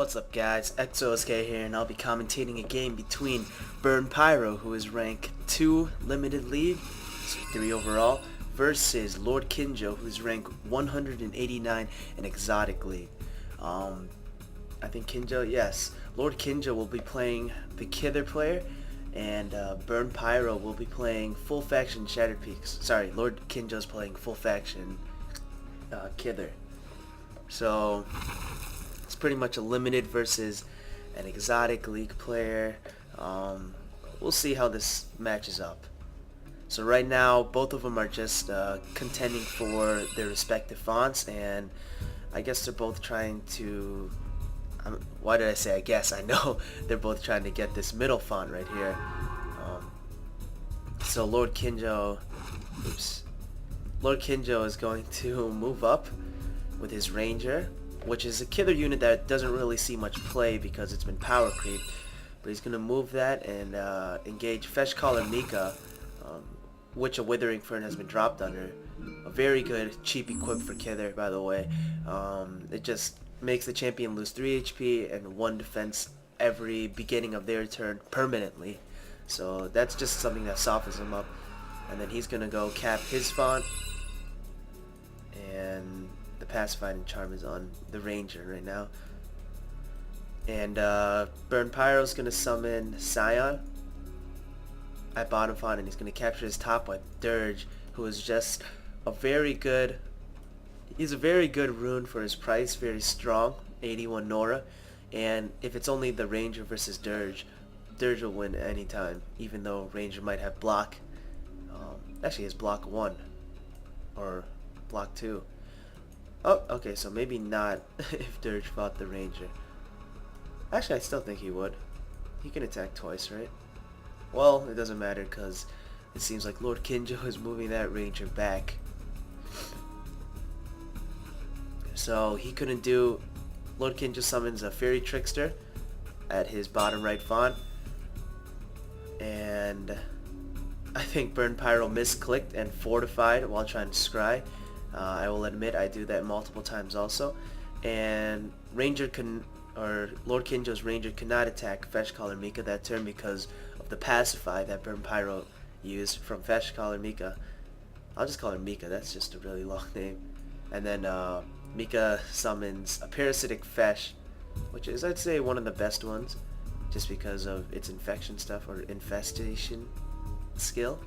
What's up guys, xosk here, and I'll be commentating a game between BurnPyro, who is rank 2 limited league, so 3 overall, versus LordKinjo, who's rank 189 in exotic league. I think Kinjo, yes. LordKinjo will be playing the Kither player, and BurnPyro will be playing full faction Shattered Peaks. Sorry, LordKinjo's playing full faction Kither. So it's pretty much a limited versus an exotic league player. We'll see how this matches up. So right now, both of them are just contending for their respective fonts, and I guess they're both trying to... why did I say I guess? I know they're both trying to get this middle font right here. So LordKinjo is going to move up with his Ranger, which is a killer unit that doesn't really see much play because it's been power creep. But he's going to move that and engage Fetch Caller Mika, which a Withering Fern has been dropped under. A very good, cheap equip for Kither, by the way. It just makes the champion lose 3 HP and 1 defense every beginning of their turn permanently. So that's just something that softens him up. And then he's going to go cap his font, and the Pacifying Charm is on the Ranger right now. And BurnPyro's going to summon Scion at bottom font, and he's going to capture his top with Dirge, who is just a very good... He's a very good rune for his price, very strong, 81 Nora. And if it's only the Ranger versus Dirge, Dirge will win anytime, even though Ranger might have block. Actually, he has block 1 or block 2. Oh, okay, so maybe not if Dirge fought the Ranger. Actually, I still think he would. He can attack twice, right? Well, it doesn't matter because it seems like LordKinjo is moving that Ranger back. So he couldn't do... LordKinjo summons a Fairy Trickster at his bottom right font. And I think BurnPyro misclicked and fortified while trying to scry. I will admit I do that multiple times also. And LordKinjo's Ranger cannot attack Fetch Caller Mika that turn because of the pacify that BurnPyro used from Fetch Caller Mika. I'll just call her Mika, that's just a really long name. And then Mika summons a Parasitic Fetch, which is, I'd say, one of the best ones, just because of its infection stuff or infestation skill.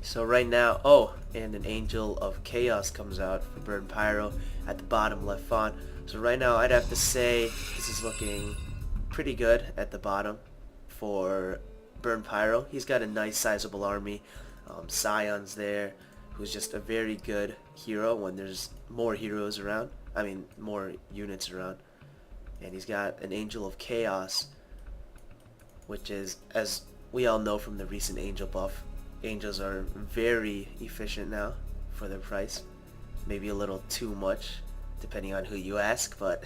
So right now, oh, and an Angel of Chaos comes out for BurnPyro at the bottom left font. So right now, I'd have to say this is looking pretty good at the bottom for BurnPyro. He's got a nice sizable army. Scion's there, who's just a very good hero when there's more heroes around. I mean, more units around. And he's got an Angel of Chaos, which is, as we all know from the recent Angel buff, Angels are very efficient now for their price. Maybe a little too much, depending on who you ask, but...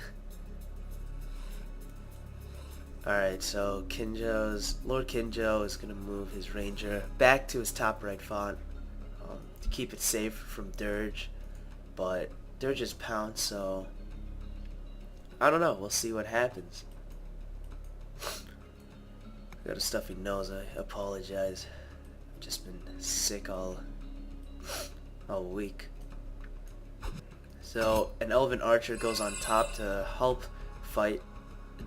Alright, so LordKinjo is going to move his Ranger back to his top right font to keep it safe from Dirge, but Dirge is pound, so I don't know, we'll see what happens. Got a stuffy nose, I apologize. I've just been sick all week. So an Elven Archer goes on top to help fight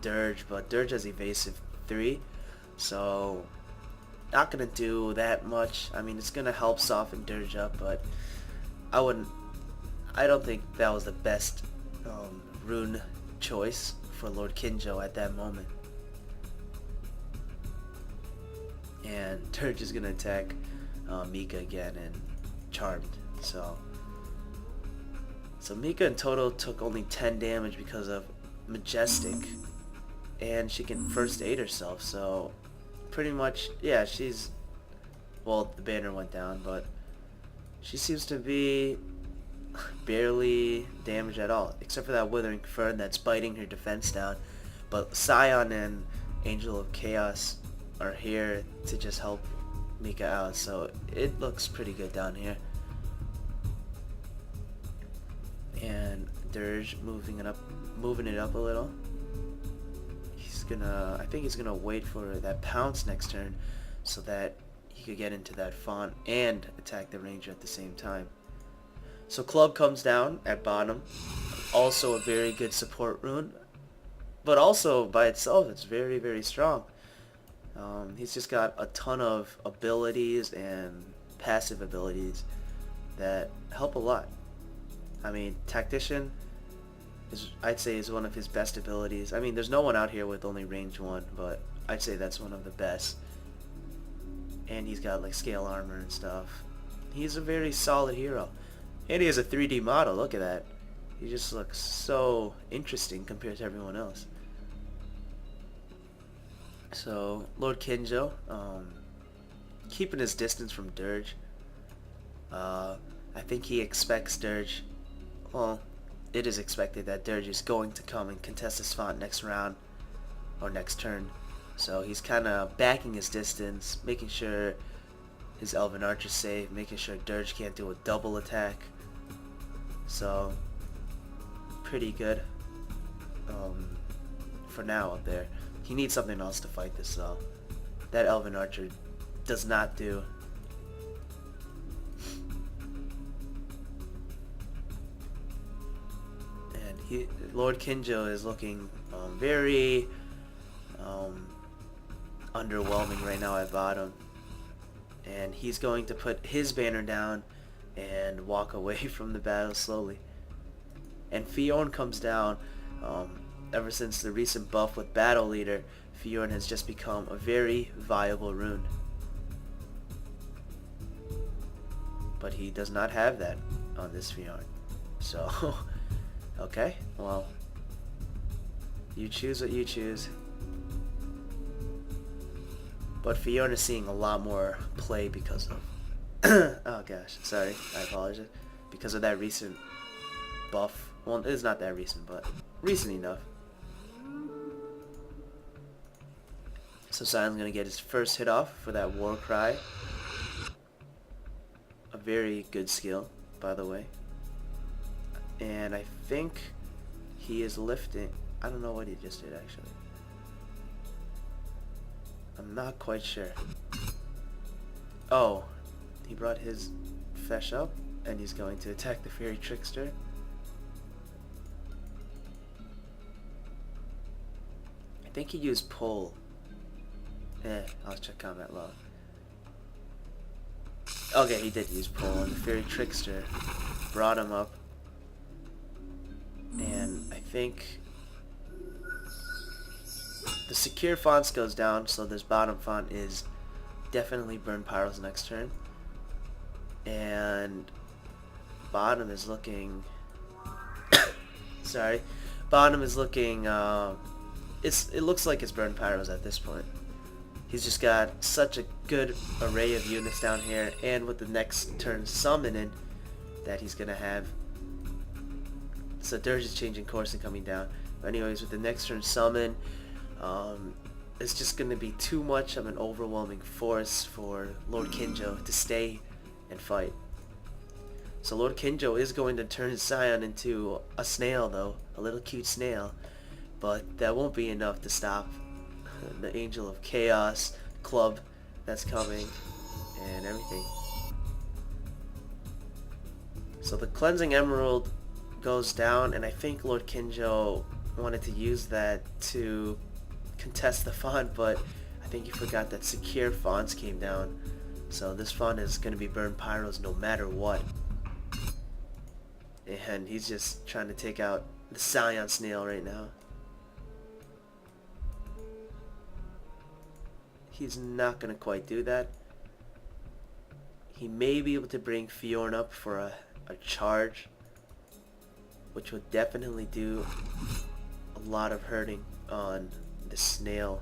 Dirge, but Dirge has evasive 3, so not gonna do that much. I mean, it's gonna help soften Dirge up, but I don't think that was the best rune choice for LordKinjo at that moment. And Dirge is gonna attack Mika again and Charmed. So Mika in total took only 10 damage because of Majestic, and she can first aid herself, so pretty much, yeah, she's, well, the banner went down, but she seems to be barely damaged at all, except for that Withering Fern that's biting her defense down. But Scion and Angel of Chaos are here to just help Mika out, so it looks pretty good down here. And Dirge moving it up a little. I think he's gonna wait for that pounce next turn so that he could get into that font and attack the ranger at the same time. So club comes down at bottom, also a very good support rune, but also by itself it's very, very strong. He's just got a ton of abilities and passive abilities that help a lot. I mean, Tactician I'd say is one of his best abilities. I mean, there's no one out here with only range 1, but I'd say that's one of the best. And he's got like scale armor and stuff. He's a very solid hero. And he has a 3D model, look at that. He just looks so interesting compared to everyone else. So, LordKinjo, keeping his distance from Dirge. I think he expects Dirge, well, it is expected that Dirge is going to come and contest this font next round or next turn. So he's kind of backing his distance, making sure his Elven Archer's safe, making sure Dirge can't do a double attack. So pretty good for now up there. He needs something else to fight this though. That Elven Archer does not do. LordKinjo is looking very underwhelming right now at bottom, and he's going to put his banner down and walk away from the battle slowly. And Fjorn comes down. Ever since the recent buff with Battle Leader, Fjorn has just become a very viable rune, but he does not have that on this Fjorn. So okay, well, you choose what you choose. But Fjorn is seeing a lot more play because of oh gosh, sorry, I apologize. Because of that recent buff. Well, it's not that recent, but recent enough. So Sion's gonna get his first hit off for that War Cry. A very good skill, by the way. And I think he is lifting. I don't know what he just did actually. I'm not quite sure. Oh, he brought his Fesh up and he's going to attack the Fairy Trickster. I think he used pull. I'll check combat log. Okay, he did use pull, and the Fairy Trickster brought him up. And I think the secure fonts goes down, so this bottom font is definitely BurnPyro's next turn. And bottom is looking sorry, bottom is looking it looks like it's BurnPyro's at this point. He's just got such a good array of units down here, and with the next turn summoning that he's gonna have. So Dirge is changing course and coming down. But anyways, with the next turn summon, it's just gonna be too much of an overwhelming force for LordKinjo to stay and fight. So LordKinjo is going to turn Sion into a snail though, a little cute snail, but that won't be enough to stop the Angel of Chaos club that's coming and everything. So the Cleansing Emerald goes down, and I think LordKinjo wanted to use that to contest the font, but I think he forgot that secure fonts came down. So this font is going to be BurnPyro's no matter what. And he's just trying to take out the Sion Snail right now. He's not going to quite do that. He may be able to bring Fjorn up for a charge, which would definitely do a lot of hurting on the snail.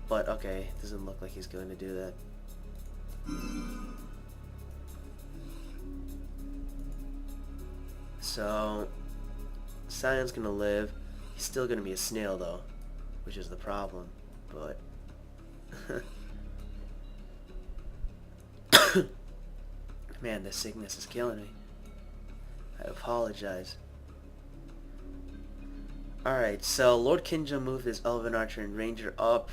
But okay, doesn't look like he's going to do that. So Sion's gonna live. He's still gonna be a snail though, which is the problem. But man, this sickness is killing me. I apologize. Alright, so LordKinjo moved his Elven Archer and Ranger up,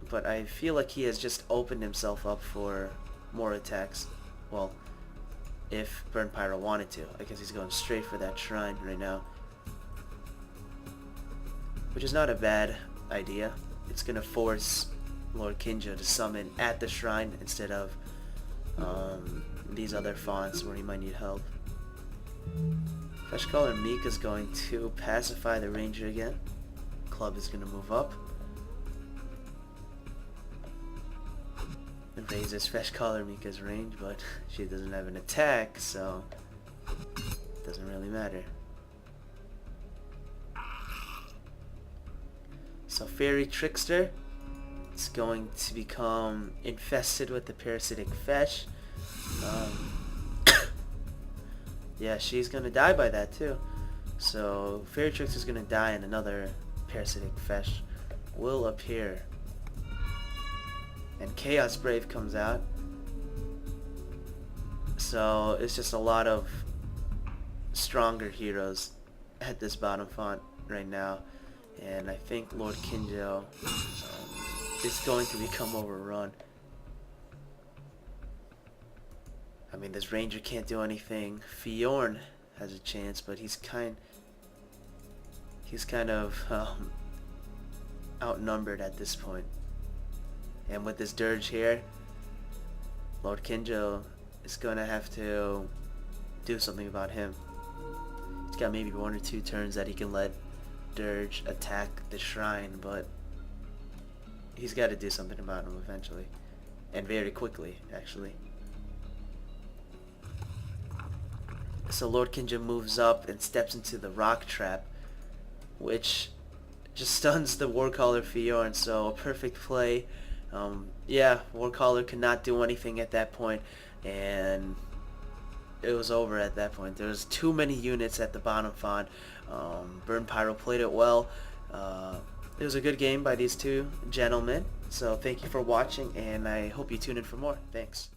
but I feel like he has just opened himself up for more attacks. Well, if BurnPyro wanted to. I guess he's going straight for that shrine right now, which is not a bad idea. It's going to force LordKinjo to summon at the shrine instead of these other fonts where he might need help. Fresh Color Meek is going to pacify the Ranger again. Club is going to move up. It raises Fresh Color Mika's range, but she doesn't have an attack, so it doesn't really matter. So Fairy Trickster is going to become infested with the parasitic Fesh. Yeah, she's gonna die by that too. So Fairy Trickster is gonna die, and another parasitic Fesh will appear. And Chaos Brave comes out. So it's just a lot of stronger heroes at this bottom font right now. And I think LordKinjo is going to become overrun. I mean, this Ranger can't do anything. Fjorn has a chance, but he's kind of outnumbered at this point. And with this Dirge here, LordKinjo is going to have to do something about him. He's got maybe 1 or 2 turns that he can let Dirge attack the shrine, but he's got to do something about him eventually. And very quickly, actually. So LordKinjo moves up and steps into the Rock Trap, which just stuns the Warcaller Fjorn, so a perfect play. Yeah, Warcaller could not do anything at that point, and it was over at that point. There was too many units at the bottom font. BurnPyro played it well. It was a good game by these two gentlemen, so thank you for watching, and I hope you tune in for more. Thanks.